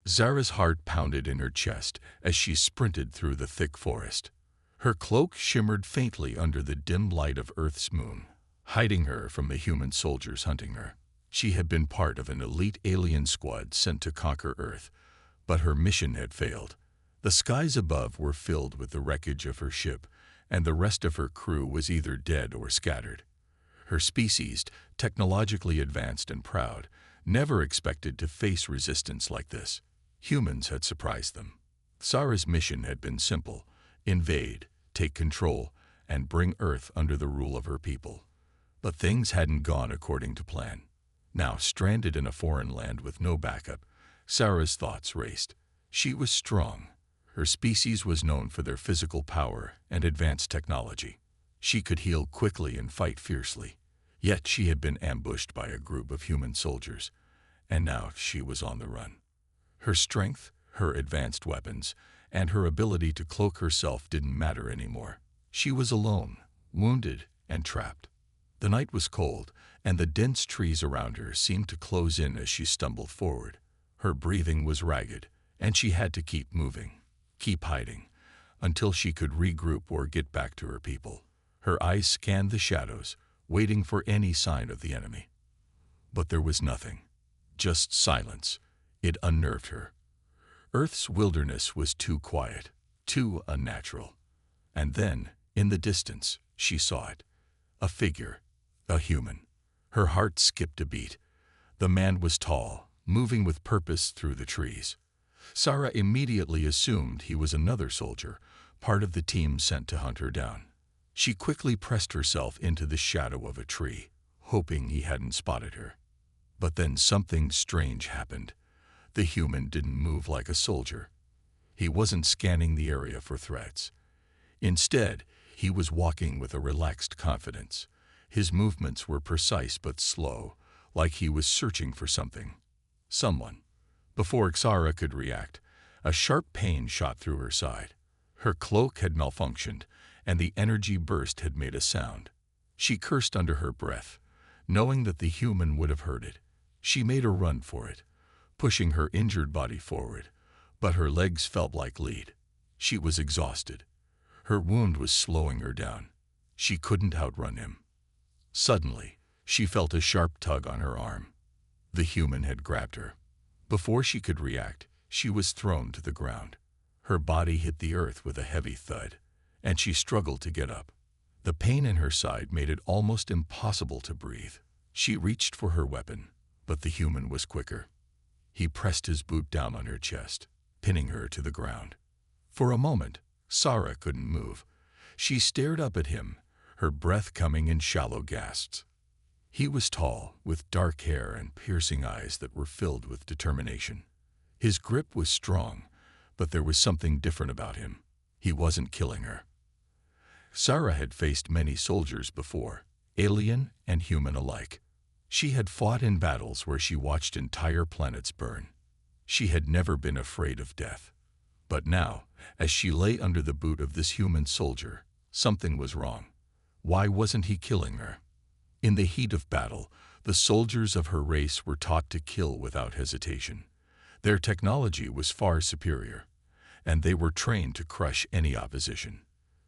Zara's heart pounded in her chest as she sprinted through the thick forest. Her cloak shimmered faintly under the dim light of Earth's moon, hiding her from the human soldiers hunting her. She had been part of an elite alien squad sent to conquer Earth, but her mission had failed. The skies above were filled with the wreckage of her ship, and the rest of her crew was either dead or scattered. Her species, technologically advanced and proud, never expected to face resistance like this. Humans had surprised them. Zara's mission had been simple: invade, take control, and bring Earth under the rule of her people. But things hadn't gone according to plan. Now, stranded in a foreign land with no backup, Zara's thoughts raced. She was strong. Her species was known for their physical power and advanced technology. She could heal quickly and fight fiercely. Yet she had been ambushed by a group of human soldiers, and now she was on the run. Her strength, her advanced weapons, and her ability to cloak herself didn't matter anymore. She was alone, wounded, and trapped. The night was cold, and the dense trees around her seemed to close in as she stumbled forward. Her breathing was ragged, and she had to keep moving, keep hiding, until she could regroup or get back to her people. Her eyes scanned the shadows, waiting for any sign of the enemy. But there was nothing, just silence. It unnerved her. Earth's wilderness was too quiet, too unnatural. And then, in the distance, she saw it. A figure, a human. Her heart skipped a beat. The man was tall, moving with purpose through the trees. Zara immediately assumed he was another soldier, part of the team sent to hunt her down. She quickly pressed herself into the shadow of a tree, hoping he hadn't spotted her. But then something strange happened. The human didn't move like a soldier. He wasn't scanning the area for threats. Instead, he was walking with a relaxed confidence. His movements were precise but slow, like he was searching for something. Someone. Before Zara could react, a sharp pain shot through her side. Her cloak had malfunctioned, and the energy burst had made a sound. She cursed under her breath, knowing that the human would have heard it. She made a run for it, pushing her injured body forward, but her legs felt like lead. She was exhausted. Her wound was slowing her down. She couldn't outrun him. Suddenly, she felt a sharp tug on her arm. The human had grabbed her. Before she could react, she was thrown to the ground. Her body hit the earth with a heavy thud, and she struggled to get up. The pain in her side made it almost impossible to breathe. She reached for her weapon, but the human was quicker. He pressed his boot down on her chest, pinning her to the ground. For a moment, Zara couldn't move. She stared up at him, her breath coming in shallow gasps. He was tall, with dark hair and piercing eyes that were filled with determination. His grip was strong, but there was something different about him. He wasn't killing her. Zara had faced many soldiers before, alien and human alike. She had fought in battles where she watched entire planets burn. She had never been afraid of death. But now, as she lay under the boot of this human soldier, something was wrong. Why wasn't he killing her? In the heat of battle, the soldiers of her race were taught to kill without hesitation. Their technology was far superior, and they were trained to crush any opposition.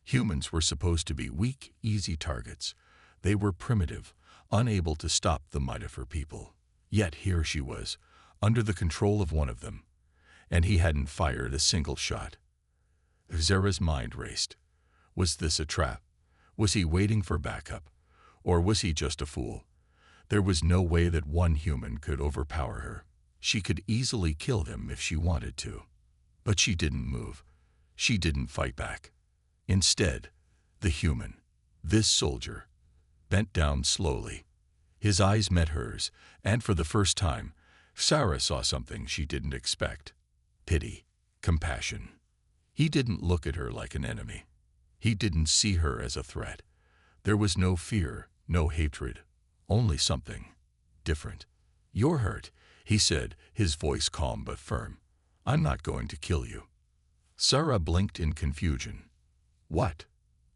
Humans were supposed to be weak, easy targets. They were primitive, unable to stop the might of her people. Yet here she was, under the control of one of them, and he hadn't fired a single shot. Zara's mind raced. Was this a trap? Was he waiting for backup? Or was he just a fool? There was no way that one human could overpower her. She could easily kill him if she wanted to. But she didn't move. She didn't fight back. Instead, the human, this soldier, bent down slowly. His eyes met hers, and for the first time, Zara saw something she didn't expect. Pity, compassion. He didn't look at her like an enemy. He didn't see her as a threat. There was no fear, no hatred, only something different. "You're hurt," he said, his voice calm but firm. "I'm not going to kill you." Zara blinked in confusion. "What?"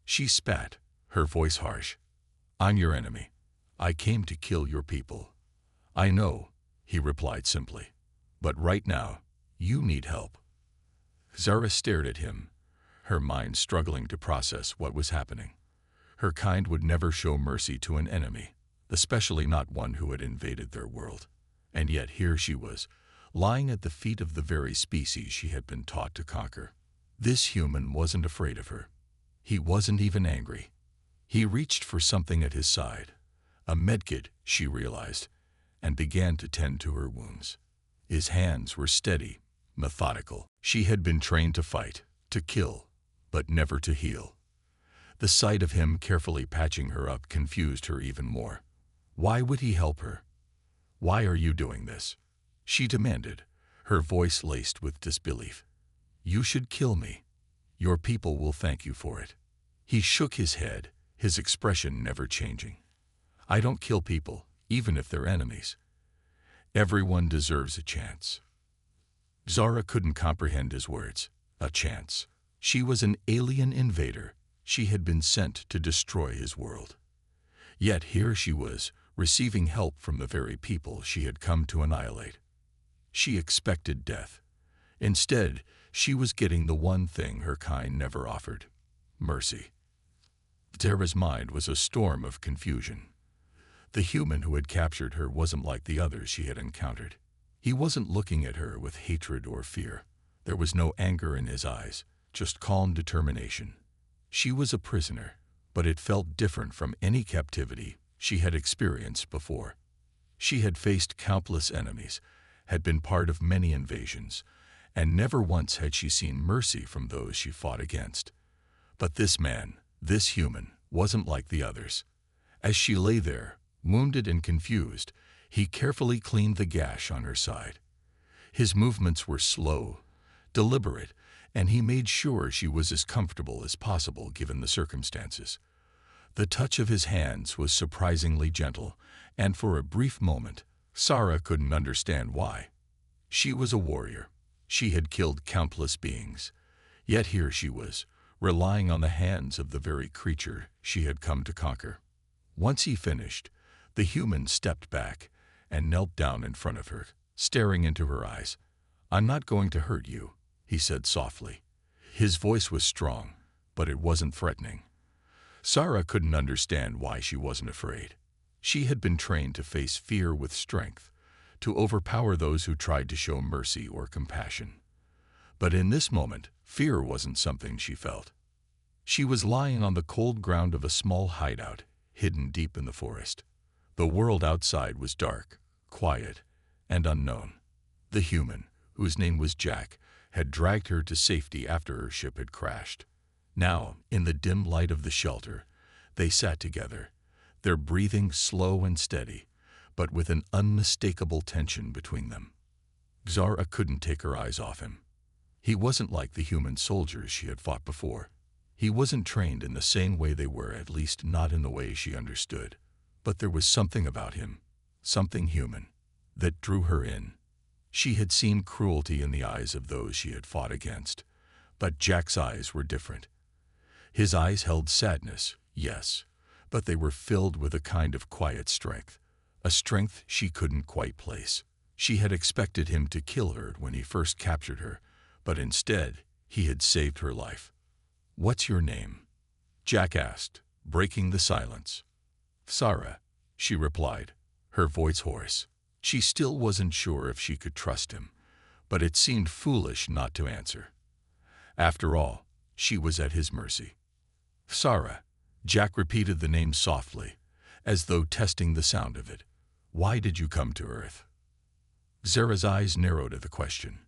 She spat, her voice harsh. "I'm your enemy. I came to kill your people." "I know," he replied simply. "But right now, You need help. Zara stared at him, her mind struggling to process what was happening. Her kind would never show mercy to an enemy, especially not one who had invaded their world. And yet here she was, lying at the feet of the very species she had been taught to conquer. This human wasn't afraid of her. He wasn't even angry. He reached for something at his side, a medkit, she realized, and began to tend to her wounds. His hands were steady, methodical. She had been trained to fight, to kill, but never to heal. The sight of him carefully patching her up confused her even more. Why would he help her? Why are you doing this? She demanded, her voice laced with disbelief. You should kill me. Your people will thank you for it. He shook his head, his expression never changing. I don't kill people, even if they're enemies. Everyone deserves a chance. Zara couldn't comprehend his words. A chance. She was an alien invader. She had been sent to destroy his world. Yet here she was, receiving help from the very people she had come to annihilate. She expected death. Instead, she was getting the one thing her kind never offered: mercy. Zara's mind was a storm of confusion. The human who had captured her wasn't like the others she had encountered. He wasn't looking at her with hatred or fear. There was no anger in his eyes, just calm determination. She was a prisoner, but it felt different from any captivity she had experienced before. She had faced countless enemies, had been part of many invasions, and never once had she seen mercy from those she fought against. But this man, this human, wasn't like the others. As she lay there, wounded and confused, he carefully cleaned the gash on her side. His movements were slow, deliberate, and he made sure she was as comfortable as possible given the circumstances. The touch of his hands was surprisingly gentle, and for a brief moment, Zara couldn't understand why. She was a warrior. She had killed countless beings. Yet here she was, relying on the hands of the very creature she had come to conquer. Once he finished, the human stepped back and knelt down in front of her, staring into her eyes. I'm not going to hurt you, he said softly. His voice was strong, but it wasn't threatening. Zara couldn't understand why she wasn't afraid. She had been trained to face fear with strength, to overpower those who tried to show mercy or compassion. But in this moment, fear wasn't something she felt. She was lying on the cold ground of a small hideout, hidden deep in the forest. The world outside was dark, quiet, and unknown. The human, whose name was Jack, had dragged her to safety after her ship had crashed. Now, in the dim light of the shelter, they sat together, their breathing slow and steady, but with an unmistakable tension between them. Zara couldn't take her eyes off him. He wasn't like the human soldiers she had fought before. He wasn't trained in the same way they were, at least not in the way she understood. But there was something about him, something human, that drew her in. She had seen cruelty in the eyes of those she had fought against, but Jack's eyes were different. His eyes held sadness, yes, but they were filled with a kind of quiet strength, a strength she couldn't quite place. She had expected him to kill her when he first captured her, but instead he had saved her life. What's your name? Jack asked, breaking the silence. Zara, she replied, her voice hoarse. She still wasn't sure if she could trust him, but it seemed foolish not to answer. After all, she was at his mercy. Zara, Jack repeated the name softly, as though testing the sound of it. Why did you come to Earth? Zara's eyes narrowed at the question.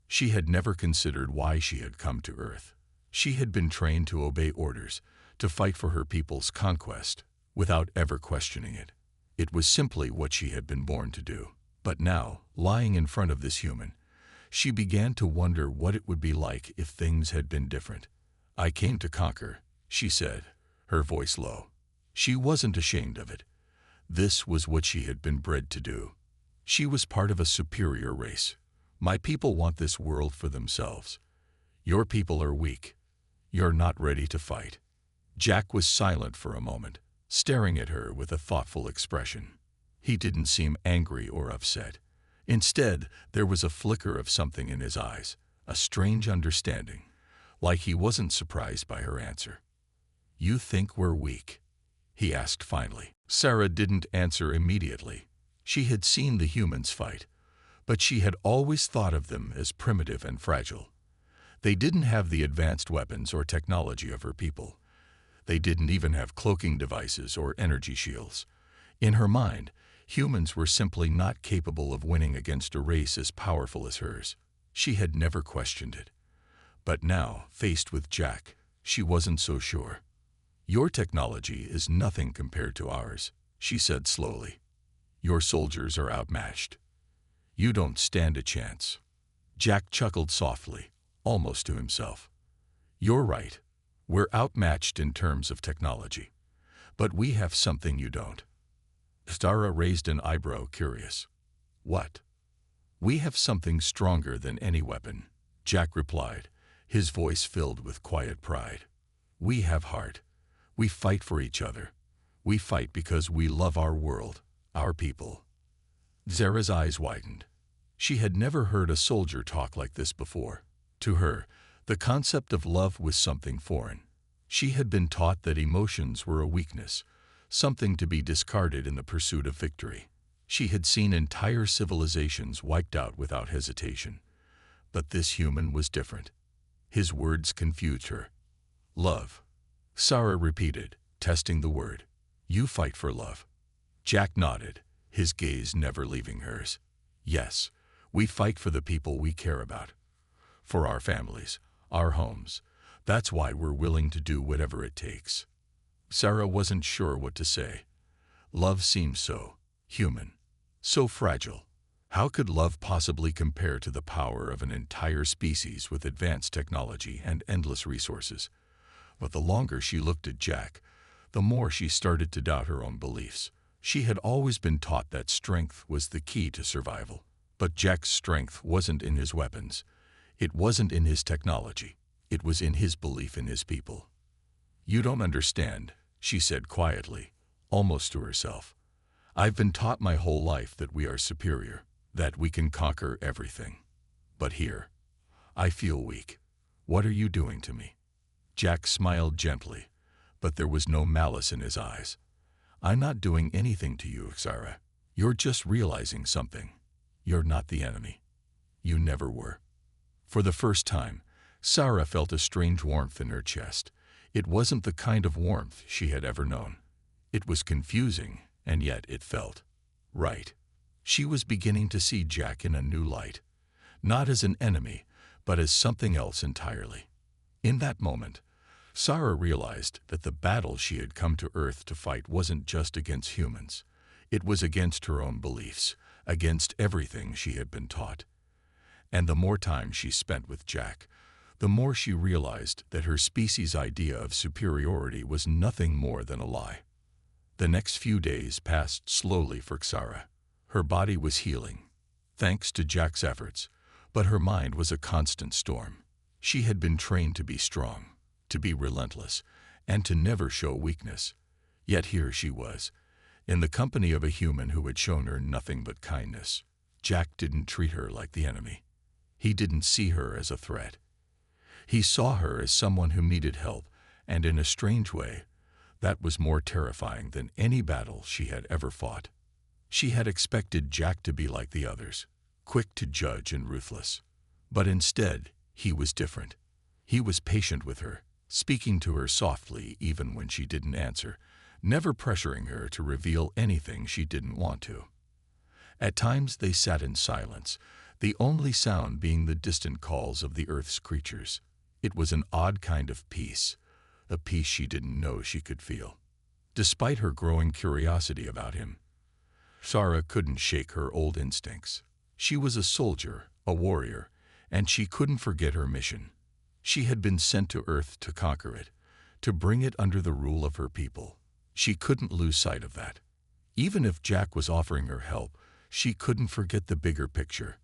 She had never considered why she had come to Earth. She had been trained to obey orders, to fight for her people's conquest, without ever questioning it. It was simply what she had been born to do. But now, lying in front of this human, she began to wonder what it would be like if things had been different. I came to conquer, she said, her voice low. She wasn't ashamed of it. This was what she had been bred to do. She was part of a superior race. My people want this world for themselves. Your people are weak. You're not ready to fight. Jack was silent for a moment, staring at her with a thoughtful expression. He didn't seem angry or upset. Instead, there was a flicker of something in his eyes, a strange understanding, like he wasn't surprised by her answer. "You think we're weak?" he asked finally. Sarah didn't answer immediately. She had seen the humans fight, but she had always thought of them as primitive and fragile. They didn't have the advanced weapons or technology of her people. They didn't even have cloaking devices or energy shields. In her mind, humans were simply not capable of winning against a race as powerful as hers. She had never questioned it. But now, faced with Jack, she wasn't so sure. "Your technology is nothing compared to ours," she said slowly. "Your soldiers are outmatched. You don't stand a chance." Jack chuckled softly, almost to himself. "You're right. We're outmatched in terms of technology. But we have something you don't." Sarah raised an eyebrow, curious. "What?" "We have something stronger than any weapon," Jack replied, his voice filled with quiet pride. "We have heart. We fight for each other. We fight because we love our world, our people." Sarah's eyes widened. She had never heard a soldier talk like this before. To her, the concept of love was something foreign. She had been taught that emotions were a weakness, something to be discarded in the pursuit of victory. She had seen entire civilizations wiped out without hesitation. But this human was different. His words confused her. "Love," Sarah repeated, testing the word. "You fight for love." Jack nodded, his gaze never leaving hers. "Yes, we fight for the people we care about. For our families, our homes. That's why we're willing to do whatever it takes." Sarah wasn't sure what to say. Love seemed so human, so fragile. How could love possibly compare to the power of an entire species with advanced technology and endless resources? But the longer she looked at Jack, the more she started to doubt her own beliefs. She had always been taught that strength was the key to survival. But Jack's strength wasn't in his weapons. It wasn't in his technology. It was in his belief in his people. "You don't understand," she said quietly, almost to herself. "I've been taught my whole life that we are superior, that we can conquer everything. But here, I feel weak. What are you doing to me?" Jack smiled gently, but there was no malice in his eyes. "I'm not doing anything to you, Sarah. You're just realizing something. You're not the enemy. You never were." For the first time, Sarah felt a strange warmth in her chest. It wasn't the kind of warmth she had ever known. It was confusing, and yet it felt right. She was beginning to see Jack in a new light, not as an enemy, but as something else entirely. In that moment, Sarah realized that the battle she had come to Earth to fight wasn't just against humans. It was against her own beliefs, against everything she had been taught. And the more time she spent with Jack, the more she realized that her species' idea of superiority was nothing more than a lie. The next few days passed slowly for Sarah. Her body was healing, thanks to Jack's efforts, but her mind was a constant storm. She had been trained to be strong, to be relentless, and to never show weakness. Yet here she was, in the company of a human who had shown her nothing but kindness. Jack didn't treat her like the enemy. He didn't see her as a threat. He saw her as someone who needed help, and in a strange way, that was more terrifying than any battle she had ever fought. She had expected Jack to be like the others, quick to judge and ruthless. But instead, he was different. He was patient with her, speaking to her softly even when she didn't answer, never pressuring her to reveal anything she didn't want to. At times they sat in silence, the only sound being the distant calls of the Earth's creatures. It was an odd kind of peace, a peace she didn't know she could feel. Despite her growing curiosity about him, Sarah couldn't shake her old instincts. She was a soldier, a warrior, and she couldn't forget her mission. She had been sent to Earth to conquer it, to bring it under the rule of her people. She couldn't lose sight of that. Even if Jack was offering her help, she couldn't forget the bigger picture.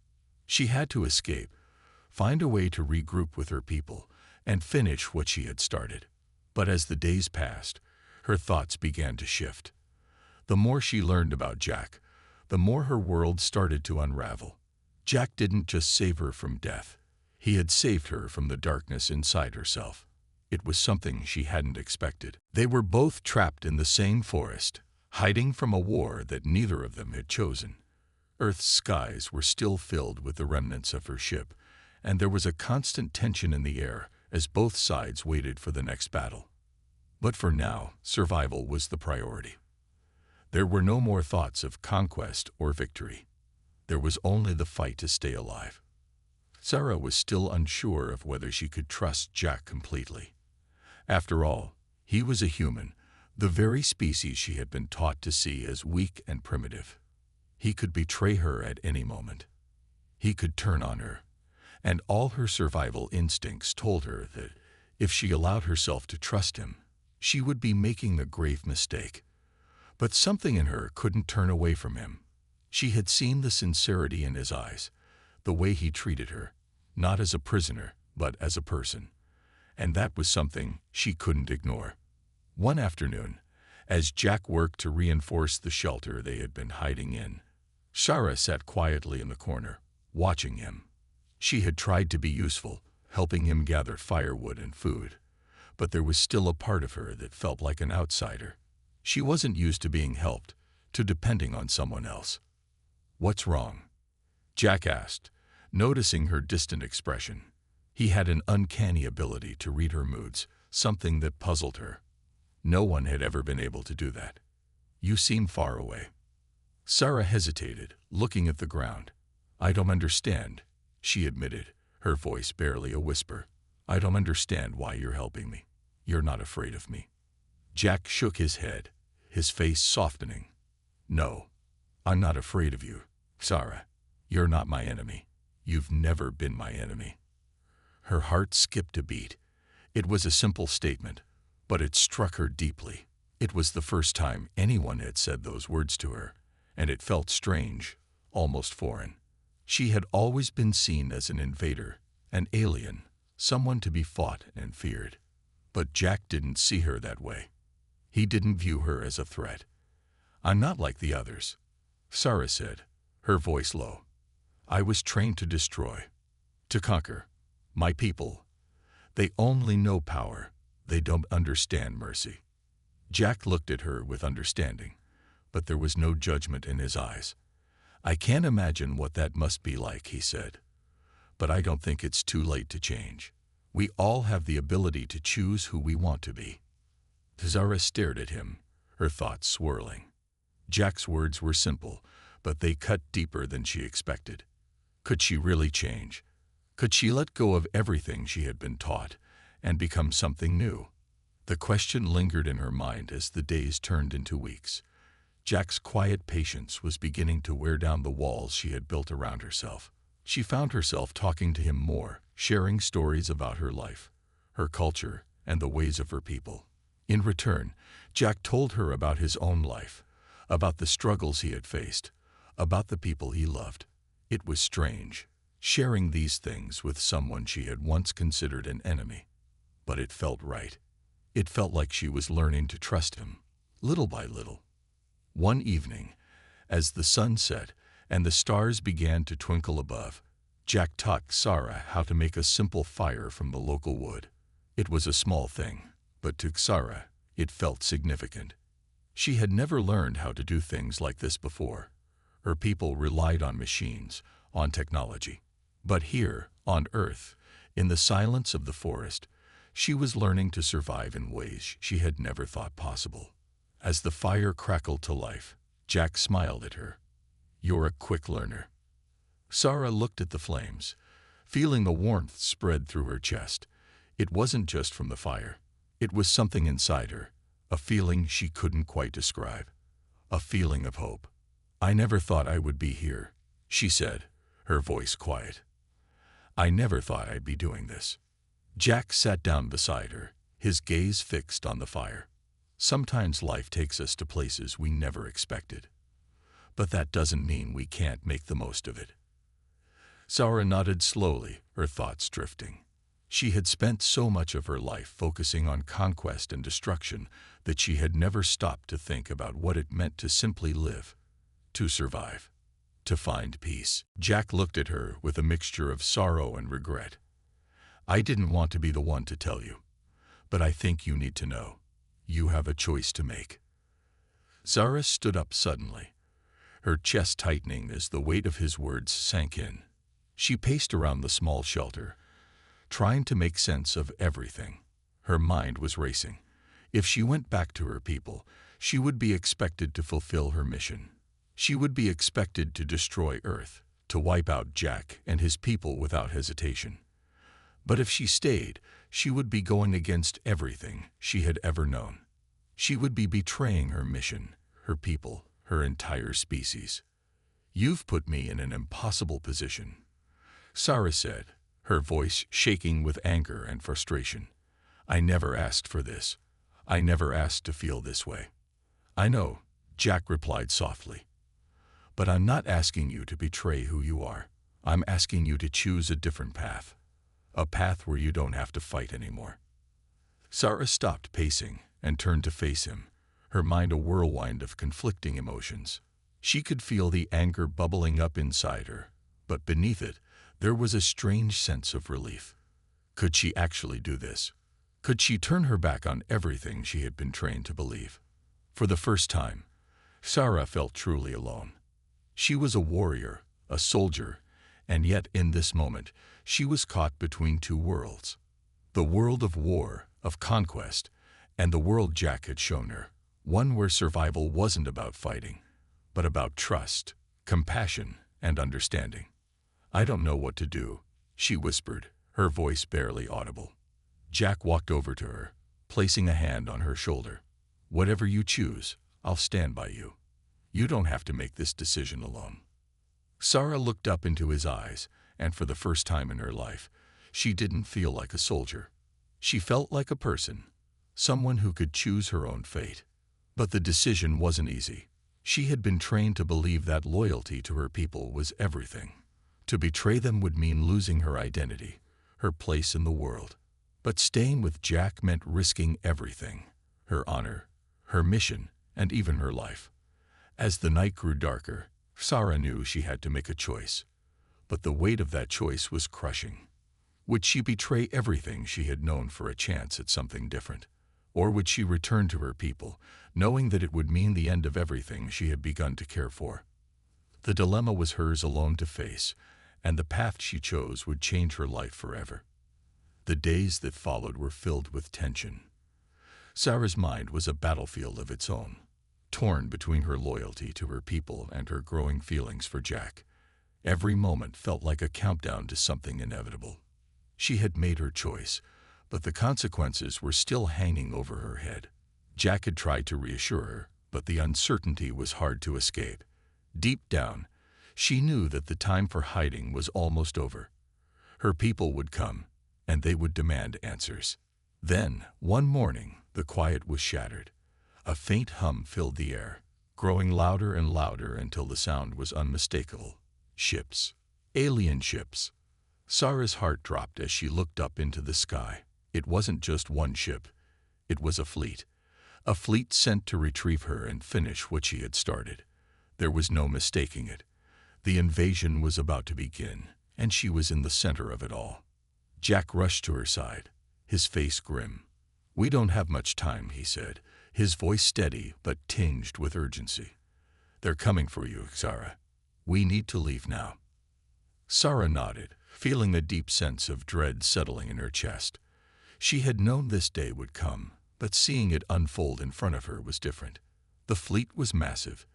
She had to escape, find a way to regroup with her people, and finish what she had started. But as the days passed, her thoughts began to shift. The more she learned about Jack, the more her world started to unravel. Jack didn't just save her from death. He had saved her from the darkness inside herself. It was something she hadn't expected. They were both trapped in the same forest, hiding from a war that neither of them had chosen. Earth's skies were still filled with the remnants of her ship, and there was a constant tension in the air as both sides waited for the next battle. But for now, survival was the priority. There were no more thoughts of conquest or victory. There was only the fight to stay alive. Sarah was still unsure of whether she could trust Jack completely. After all, he was a human, the very species she had been taught to see as weak and primitive. He could betray her at any moment. He could turn on her, and all her survival instincts told her that if she allowed herself to trust him, she would be making a grave mistake. But something in her couldn't turn away from him. She had seen the sincerity in his eyes, the way he treated her, not as a prisoner, but as a person. And that was something she couldn't ignore. One afternoon, as Jack worked to reinforce the shelter they had been hiding in, Sarah sat quietly in the corner, watching him. She had tried to be useful, helping him gather firewood and food, but there was still a part of her that felt like an outsider. She wasn't used to being helped, to depending on someone else. "What's wrong?" Jack asked, noticing her distant expression. He had an uncanny ability to read her moods, something that puzzled her. No one had ever been able to do that. "You seem far away." Sarah hesitated, looking at the ground. "I don't understand," she admitted, her voice barely a whisper. "I don't understand why you're helping me. You're not afraid of me." Jack shook his head, his face softening. "No, I'm not afraid of you, Sarah. You're not my enemy. You've never been my enemy." Her heart skipped a beat. It was a simple statement, but it struck her deeply. It was the first time anyone had said those words to her, and it felt strange, almost foreign. She had always been seen as an invader, an alien, someone to be fought and feared. But Jack didn't see her that way. He didn't view her as a threat. "I'm not like the others," Sarah said, her voice low. "I was trained to destroy, to conquer. My people, they only know power. They don't understand mercy." Jack looked at her with understanding, but there was no judgment in his eyes. "I can't imagine what that must be like," he said. "But I don't think it's too late to change. We all have the ability to choose who we want to be." Sarah stared at him, her thoughts swirling. Jack's words were simple, but they cut deeper than she expected. Could she really change? Could she let go of everything she had been taught and become something new? The question lingered in her mind as the days turned into weeks. Jack's quiet patience was beginning to wear down the walls she had built around herself. She found herself talking to him more, sharing stories about her life, her culture, and the ways of her people. In return, Jack told her about his own life, about the struggles he had faced, about the people he loved. It was strange, sharing these things with someone she had once considered an enemy. But it felt right. It felt like she was learning to trust him, little by little. One evening, as the sun set and the stars began to twinkle above, Jack taught Sarah how to make a simple fire from the local wood. It was a small thing, but to Sarah, it felt significant. She had never learned how to do things like this before. Her people relied on machines, on technology. But here, on Earth, in the silence of the forest, she was learning to survive in ways she had never thought possible. As the fire crackled to life, Jack smiled at her. "You're a quick learner." Sarah looked at the flames, feeling a warmth spread through her chest. It wasn't just from the fire. It was something inside her, a feeling she couldn't quite describe. A feeling of hope. "I never thought I would be here," she said, her voice quiet. "I never thought I'd be doing this." Jack sat down beside her, his gaze fixed on the fire. Sometimes life takes us to places we never expected. But that doesn't mean we can't make the most of it. Sarah nodded slowly, her thoughts drifting. She had spent so much of her life focusing on conquest and destruction that she had never stopped to think about what it meant to simply live. To survive. To find peace. Jack looked at her with a mixture of sorrow and regret. I didn't want to be the one to tell you, but I think you need to know. You have a choice to make. Zara stood up suddenly, her chest tightening as the weight of his words sank in. She paced around the small shelter, trying to make sense of everything. Her mind was racing. If she went back to her people, she would be expected to fulfill her mission. She would be expected to destroy Earth, to wipe out Jack and his people without hesitation. But if she stayed, she would be going against everything she had ever known. She would be betraying her mission, her people, her entire species. You've put me in an impossible position, Zara said, her voice shaking with anger and frustration. I never asked for this. I never asked to feel this way. I know, Jack replied softly. But I'm not asking you to betray who you are. I'm asking you to choose a different path. A path where you don't have to fight anymore. Zara stopped pacing and turned to face him, her mind a whirlwind of conflicting emotions. She could feel the anger bubbling up inside her, but beneath it, there was a strange sense of relief. Could she actually do this? Could she turn her back on everything she had been trained to believe? For the first time, Zara felt truly alone. She was a warrior, a soldier, and yet in this moment, she was caught between two worlds. The world of war, of conquest, and the world Jack had shown her, one where survival wasn't about fighting, but about trust, compassion, and understanding. I don't know what to do, she whispered, her voice barely audible. Jack walked over to her, placing a hand on her shoulder. Whatever you choose, I'll stand by you. You don't have to make this decision alone. Zara looked up into his eyes, and for the first time in her life, she didn't feel like a soldier. She felt like a person, someone who could choose her own fate. But the decision wasn't easy. She had been trained to believe that loyalty to her people was everything. To betray them would mean losing her identity, her place in the world. But staying with Jack meant risking everything, her honor, her mission, and even her life. As the night grew darker, Zara knew she had to make a choice. But the weight of that choice was crushing. Would she betray everything she had known for a chance at something different? Or would she return to her people, knowing that it would mean the end of everything she had begun to care for? The dilemma was hers alone to face, and the path she chose would change her life forever. The days that followed were filled with tension. Zara's mind was a battlefield of its own, torn between her loyalty to her people and her growing feelings for Jack. Every moment felt like a countdown to something inevitable. She had made her choice, but the consequences were still hanging over her head. Jack had tried to reassure her, but the uncertainty was hard to escape. Deep down, she knew that the time for hiding was almost over. Her people would come, and they would demand answers. Then, one morning, the quiet was shattered. A faint hum filled the air, growing louder and louder until the sound was unmistakable. Ships. Alien ships. Zara's heart dropped as she looked up into the sky. It wasn't just one ship. It was a fleet. A fleet sent to retrieve her and finish what she had started. There was no mistaking it. The invasion was about to begin, and she was in the center of it all. Jack rushed to her side, his face grim. We don't have much time, he said, his voice steady but tinged with urgency. They're coming for you, Zara. We need to leave now. Zara nodded, feeling a deep sense of dread settling in her chest. She had known this day would come, but seeing it unfold in front of her was different. The fleet was massive,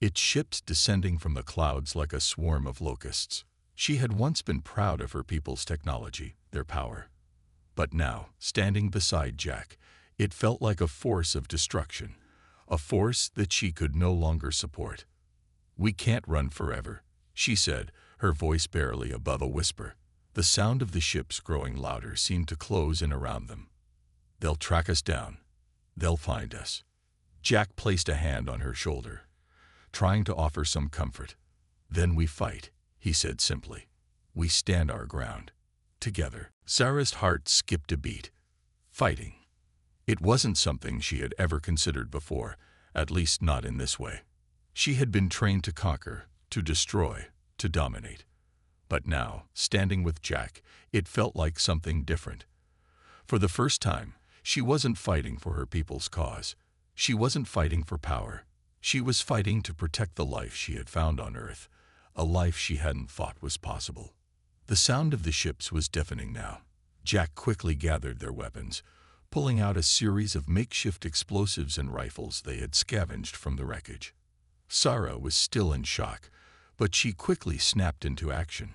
its ships descending from the clouds like a swarm of locusts. She had once been proud of her people's technology, their power. But now, standing beside Jack, it felt like a force of destruction, a force that she could no longer support. We can't run forever, she said, her voice barely above a whisper. The sound of the ships growing louder seemed to close in around them. They'll track us down. They'll find us. Jack placed a hand on her shoulder, trying to offer some comfort. Then we fight, he said simply. We stand our ground. Together. Zara's heart skipped a beat. Fighting. It wasn't something she had ever considered before, at least not in this way. She had been trained to conquer, to destroy, to dominate. But now, standing with Jack, it felt like something different. For the first time, she wasn't fighting for her people's cause. She wasn't fighting for power. She was fighting to protect the life she had found on Earth, a life she hadn't thought was possible. The sound of the ships was deafening now. Jack quickly gathered their weapons, pulling out a series of makeshift explosives and rifles they had scavenged from the wreckage. Sarah was still in shock, but she quickly snapped into action.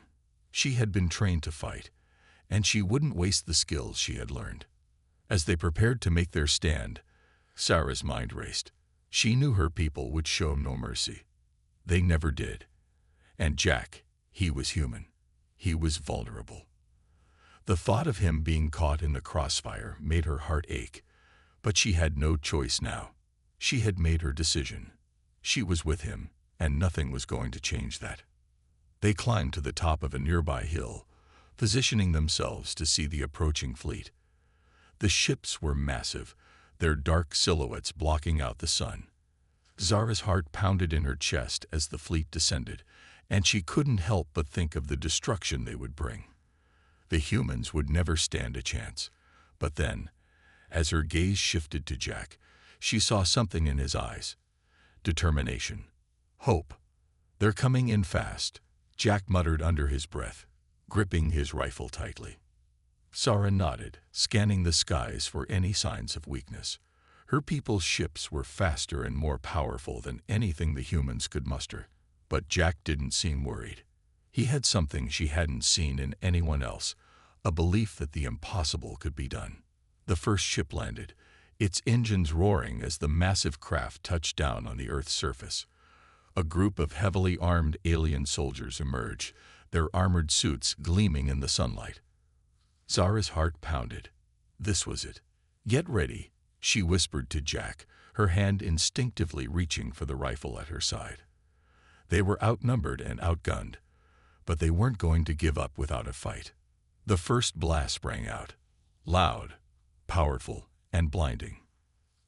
She had been trained to fight, and she wouldn't waste the skills she had learned. As they prepared to make their stand, Sarah's mind raced. She knew her people would show no mercy. They never did. And Jack, he was human. He was vulnerable. The thought of him being caught in the crossfire made her heart ache, but she had no choice now. She had made her decision. She was with him, and nothing was going to change that. They climbed to the top of a nearby hill, positioning themselves to see the approaching fleet. The ships were massive, their dark silhouettes blocking out the sun. Zara's heart pounded in her chest as the fleet descended, and she couldn't help but think of the destruction they would bring. The humans would never stand a chance. But then, as her gaze shifted to Jack, she saw something in his eyes. Determination. Hope. "They're coming in fast," Jack muttered under his breath, gripping his rifle tightly. Zara nodded, scanning the skies for any signs of weakness. Her people's ships were faster and more powerful than anything the humans could muster. But Jack didn't seem worried. He had something she hadn't seen in anyone else, a belief that the impossible could be done. The first ship landed, its engines roaring as the massive craft touched down on the Earth's surface. A group of heavily armed alien soldiers emerged, their armored suits gleaming in the sunlight. Zara's heart pounded. This was it. "Get ready," she whispered to Jack, her hand instinctively reaching for the rifle at her side. They were outnumbered and outgunned, but they weren't going to give up without a fight. The first blast rang out, loud, powerful, and blinding.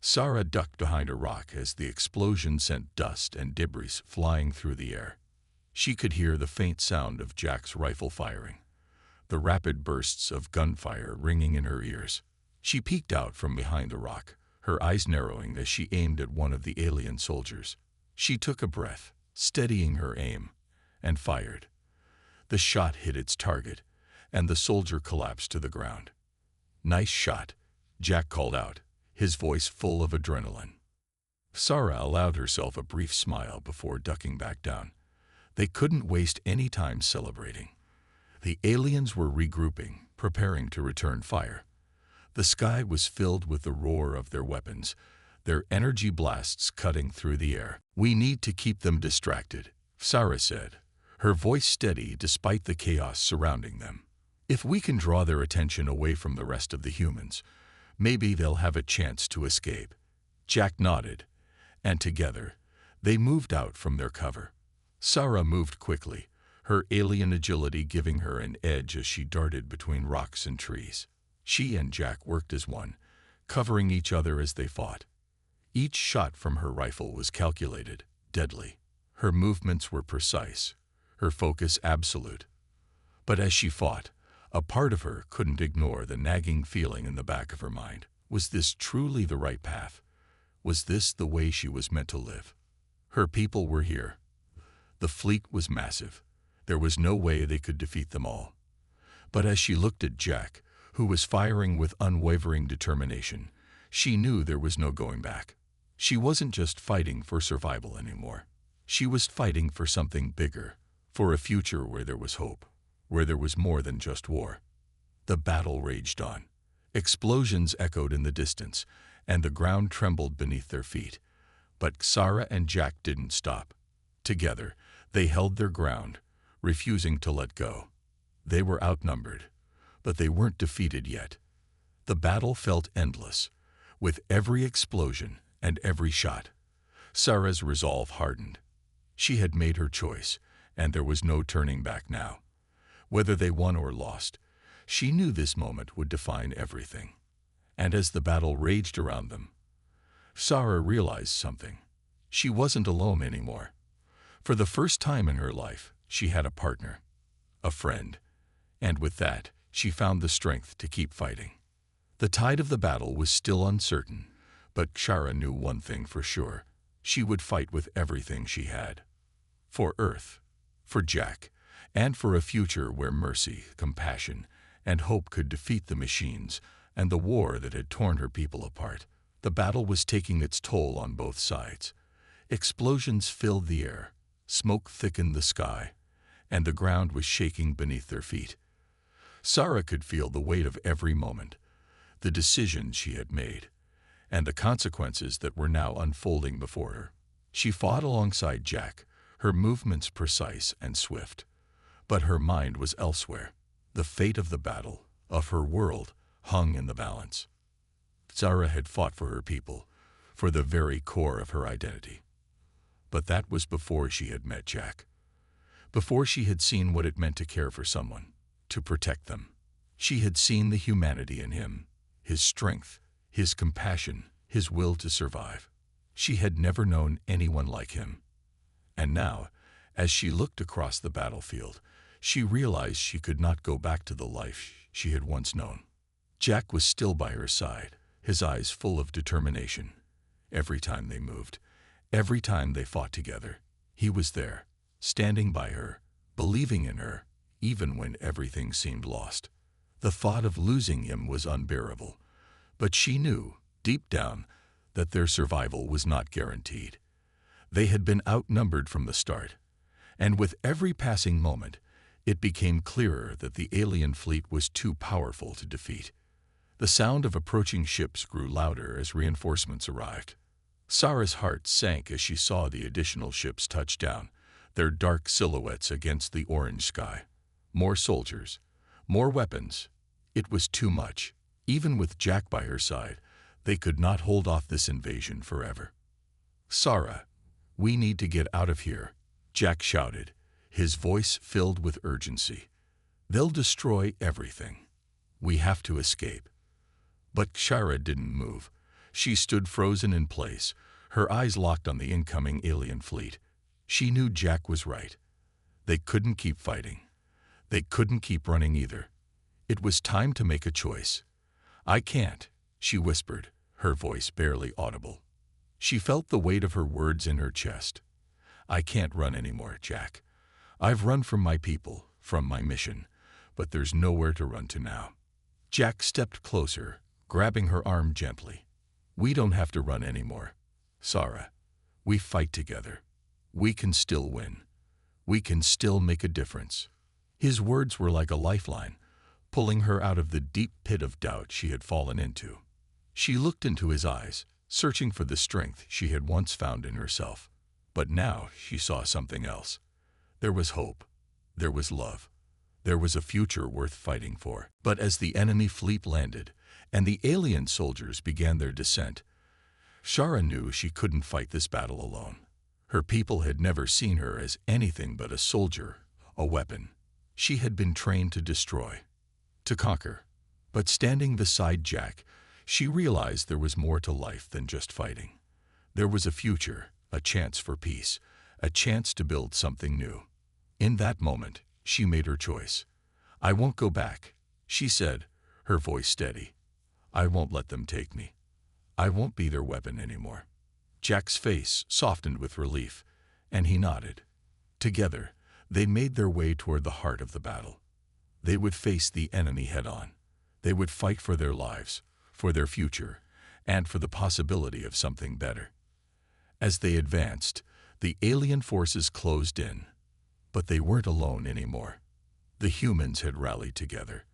Zara ducked behind a rock as the explosion sent dust and debris flying through the air. She could hear the faint sound of Jack's rifle firing, the rapid bursts of gunfire ringing in her ears. She peeked out from behind the rock, her eyes narrowing as she aimed at one of the alien soldiers. She took a breath, steadying her aim, and fired. The shot hit its target, and the soldier collapsed to the ground. "Nice shot," Jack called out, his voice full of adrenaline. Zara allowed herself a brief smile before ducking back down. They couldn't waste any time celebrating. The aliens were regrouping, preparing to return fire. The sky was filled with the roar of their weapons, their energy blasts cutting through the air. "We need to keep them distracted," Zara said, her voice steady despite the chaos surrounding them. "If we can draw their attention away from the rest of the humans, maybe they'll have a chance to escape." Jack nodded, and together, they moved out from their cover. Zara moved quickly, her alien agility giving her an edge as she darted between rocks and trees. She and Jack worked as one, covering each other as they fought. Each shot from her rifle was calculated, deadly. Her movements were precise, her focus absolute. But as she fought, a part of her couldn't ignore the nagging feeling in the back of her mind. Was this truly the right path? Was this the way she was meant to live? Her people were here. The fleet was massive. There was no way they could defeat them all. But as she looked at Jack, who was firing with unwavering determination, she knew there was no going back. She wasn't just fighting for survival anymore. She was fighting for something bigger, for a future where there was hope, where there was more than just war. The battle raged on. Explosions echoed in the distance, and the ground trembled beneath their feet. But Zara and Jack didn't stop. Together, they held their ground, refusing to let go. They were outnumbered, but they weren't defeated yet. The battle felt endless, with every explosion and every shot. Zara's resolve hardened. She had made her choice, and there was no turning back now. Whether they won or lost, she knew this moment would define everything. And as the battle raged around them, Zara realized something. She wasn't alone anymore. For the first time in her life, she had a partner, a friend, and with that, she found the strength to keep fighting. The tide of the battle was still uncertain, but Shara knew one thing for sure. She would fight with everything she had. For Earth, for Jack, and for a future where mercy, compassion, and hope could defeat the machines and the war that had torn her people apart. The battle was taking its toll on both sides. Explosions filled the air, smoke thickened the sky, and the ground was shaking beneath their feet. Sarah could feel the weight of every moment, the decisions she had made, and the consequences that were now unfolding before her. She fought alongside Jack, her movements precise and swift. But her mind was elsewhere. The fate of the battle, of her world, hung in the balance. Sarah had fought for her people, for the very core of her identity. But that was before she had met Jack. Before she had seen what it meant to care for someone, to protect them. She had seen the humanity in him, his strength, his compassion, his will to survive. She had never known anyone like him. And now, as she looked across the battlefield, she realized she could not go back to the life she had once known. Jack was still by her side, his eyes full of determination. Every time they moved, every time they fought together, he was there, standing by her, believing in her, even when everything seemed lost. The thought of losing him was unbearable, but she knew, deep down, that their survival was not guaranteed. They had been outnumbered from the start, and with every passing moment, it became clearer that the alien fleet was too powerful to defeat. The sound of approaching ships grew louder as reinforcements arrived. Sarah's heart sank as she saw the additional ships touch down, their dark silhouettes against the orange sky. More soldiers, more weapons. It was too much. Even with Jack by her side, they could not hold off this invasion forever. "Sarah, we need to get out of here," Jack shouted, his voice filled with urgency. "They'll destroy everything. We have to escape." But Shara didn't move. She stood frozen in place, her eyes locked on the incoming alien fleet. She knew Jack was right. They couldn't keep fighting. They couldn't keep running either. It was time to make a choice. "I can't," she whispered, her voice barely audible. She felt the weight of her words in her chest. "I can't run anymore, Jack. I've run from my people, from my mission, but there's nowhere to run to now." Jack stepped closer, grabbing her arm gently. "We don't have to run anymore, Sarah. We fight together. We can still win. We can still make a difference." His words were like a lifeline, pulling her out of the deep pit of doubt she had fallen into. She looked into his eyes, searching for the strength she had once found in herself. But now she saw something else. There was hope. There was love. There was a future worth fighting for. But as the enemy fleet landed, and the alien soldiers began their descent, Shara knew she couldn't fight this battle alone. Her people had never seen her as anything but a soldier, a weapon. She had been trained to destroy, to conquer. But standing beside Jack, she realized there was more to life than just fighting. There was a future, a chance for peace, a chance to build something new. In that moment, she made her choice. "I won't go back," she said, her voice steady. "I won't let them take me. I won't be their weapon anymore." Jack's face softened with relief, and he nodded. Together, they made their way toward the heart of the battle. They would face the enemy head-on. They would fight for their lives, for their future, and for the possibility of something better. As they advanced, the alien forces closed in. But they weren't alone anymore. The humans had rallied together,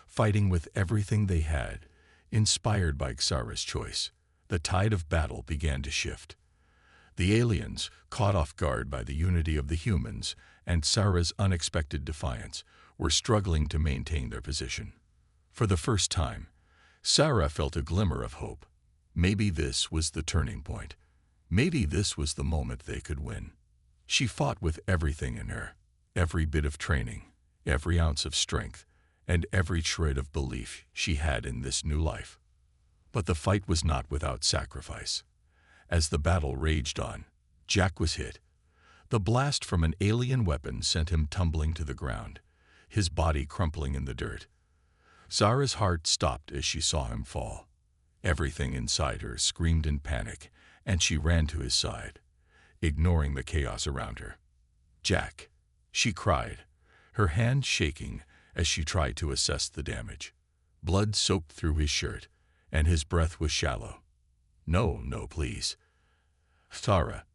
fighting with everything they had, inspired by Xara's choice. The tide of battle began to shift. The aliens, caught off guard by the unity of the humans and Xara's unexpected defiance, were struggling to maintain their position. For the first time, Xara felt a glimmer of hope. Maybe this was the turning point. Maybe this was the moment they could win. She fought with everything in her, every bit of training, every ounce of strength, and every shred of belief she had in this new life. But the fight was not without sacrifice. As the battle raged on, Jack was hit. The blast from an alien weapon sent him tumbling to the ground, his body crumpling in the dirt. Zara's heart stopped as she saw him fall. Everything inside her screamed in panic, and she ran to his side, ignoring the chaos around her. "Jack," she cried, her hand shaking as she tried to assess the damage. Blood soaked through his shirt, and his breath was shallow. "No, no, please." "Zara,"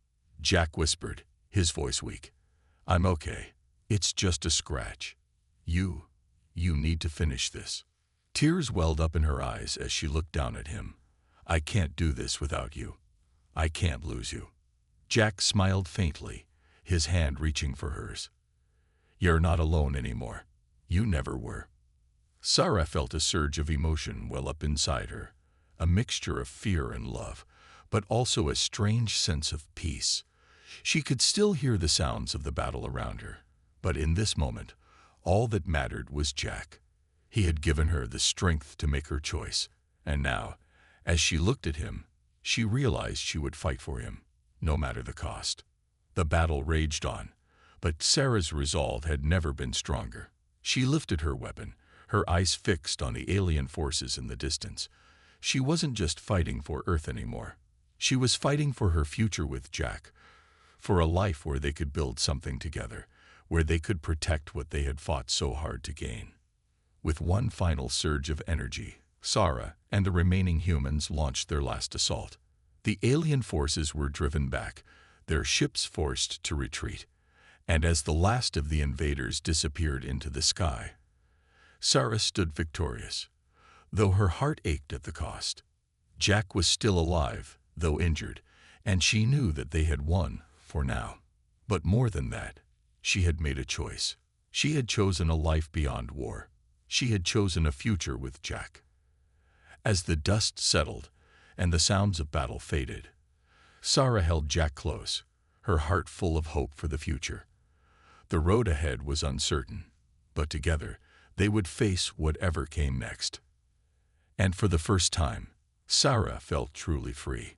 Jack whispered, his voice weak. "I'm okay. It's just a scratch. You need to finish this." Tears welled up in her eyes as she looked down at him. "I can't do this without you. I can't lose you." Jack smiled faintly, his hand reaching for hers. "You're not alone anymore. You never were." Zara felt a surge of emotion well up inside her, a mixture of fear and love, but also a strange sense of peace. She could still hear the sounds of the battle around her, but in this moment, all that mattered was Jack. He had given her the strength to make her choice, and now, as she looked at him, she realized she would fight for him, no matter the cost. The battle raged on, but Zara's resolve had never been stronger. She lifted her weapon, her eyes fixed on the alien forces in the distance. She wasn't just fighting for Earth anymore. She was fighting for her future with Jack, for a life where they could build something together, where they could protect what they had fought so hard to gain. With one final surge of energy, Zara and the remaining humans launched their last assault. The alien forces were driven back, their ships forced to retreat, and as the last of the invaders disappeared into the sky, Zara stood victorious, though her heart ached at the cost. Jack was still alive, though injured, and she knew that they had won, for now. But more than that, she had made a choice. She had chosen a life beyond war. She had chosen a future with Jack. As the dust settled and the sounds of battle faded, Zara held Jack close, her heart full of hope for the future. The road ahead was uncertain, but together they would face whatever came next. And for the first time, Zara felt truly free.